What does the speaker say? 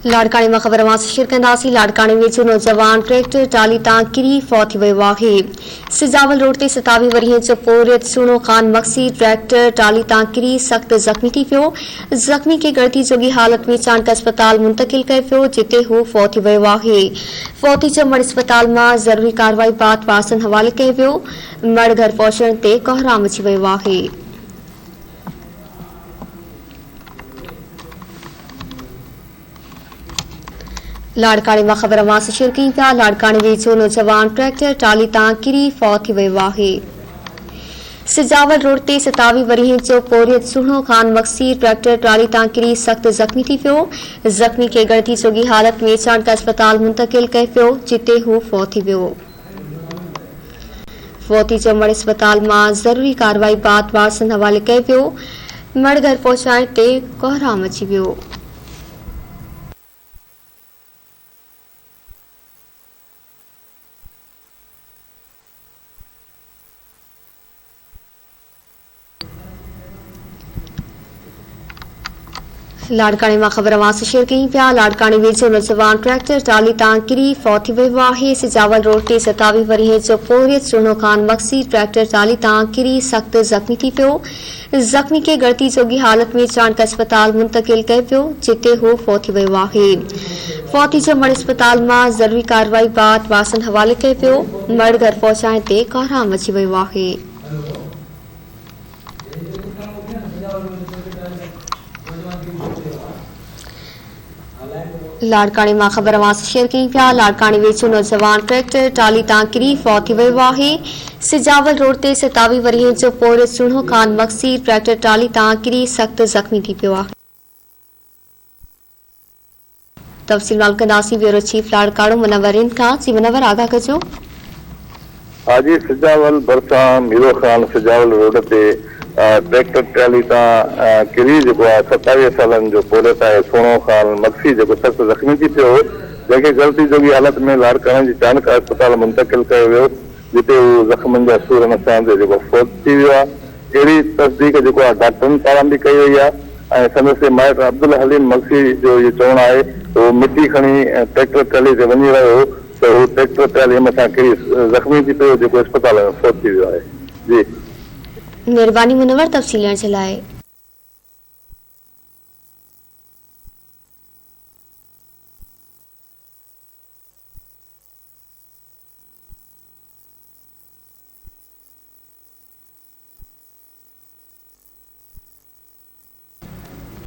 लाड़काने में ख़बर शिर कंदासीं। लाड़काने में नौजवान ट्रैक्टर टाली तां किरी फौत थी वियो आहे। सिजावल रोड ते 27 वरियें जो पोरियत सुणो ख़ान मक्सी ट्रैक्टर टाली तां किरी सख्त ज़ख्मी थी पियो। ज़ख्मी खे गणती जोगी हालत में चाणक अस्पताल मुंतकिल कयो पियो, जिते हू फौत थी वियो आहे। फौती जो मड़ अस्पताल में ज़रूरी कार्रवाई बाद वारसन हवाले कयो वियो। मड़ घर पहुचण ते कोहराम अची वियो आहे। लाड़काने में ख़बर शेयर कई पिया। लाड़काने वेझो नौजवान ट्रैक्टर टाली तां किरी फौत थी वियो आहे। सिजावल रोड ते 27 वरियें जो पोरियत सुणो ख़ान मक्सी ट्रैक्टर टाली तां किरी सख्त ज़ख्मी थी पियो। ज़ख्मी खे गणती जोगी हालत में चाणक अस्पताल मुंतकिल कयो पियो, जिते हू फौत थी वियो। फौती जो मड़ अस्पताल में ज़रूरी कार्रवाई बाद वारसन हवाले कयो पियो। मड़ घर पहुचाइण ते कोहराम अची वियो। लाड़काने में ख़बर शेयर कई पिया। लाड़काने वेझो नौजवान ट्रैक्टर टाली तां किरी फौत थी वियो आहे। सिजावल रोड ते 27 वरियें जो पोरियत सुणो ख़ान मक्सी ट्रैक्टर टाली तां किरी सख्त ज़ख्मी थी पियो। ज़ख्मी खे गणती जोगी हालत में चाणक अस्पताल मुंतकिल कयो पियो, जिते हू फौत थी वियो आहे। फौती जो मड़ अस्पताल में ज़रूरी कार्रवाई बाद वारसन हवाले कयो पियो। मड़ घर पहुचाइण ते कोहराम अची वियो आहे। लाड़काने में ख़बर शेयर कई पिया। लाड़काने वेझो नौजवान ट्रैक्टर टाली तां किरी फौत थी वियो आहे। सिजावल रोड ते 27 वरियें जो पोरियत सुणो ख़ान मक्सी ट्रैक्टर टाली तां किरी सख्त ज़ख्मी थी पियो आहे। तफ़सील मालूम कंदासीं ब्यूरो चीफ लाड़काणो मुनव्वर खां। जी मुनव्वर, आगाह कजो। हाजी सिजावल भरसा मीरो खान सिजावल रोड ते ट्रैक्टर ट्राली तां किरी 27 सालन जो पोरियत है सोनो खान मक्सी सख्त जख्मी थी पियो, जैसे गलती जोगी हालत में लाड़काने की चाणक अस्पताल मुंतकिल कयो वियो, जिते हू जख्मन जा सूरन सां फौत थी वियो आहे। अहिड़ी तस्दीक डॉक्टरनि पारां भी कई वई आहे। संदसि माइट अब्दुल हलीम मक्सी जो ये चवणु आहे वो मिट्टी खणी ट्रैक्टर ट्राली ते वञी रहियो हो, तो हू ट्रैक्टर ट्राली मथां किरी जख्मी थी पियो, अस्पताल में फौत थी वियो आहे। जी मेहरबानी मुनव्वर, तफ़सील ॾियण जे लाइ।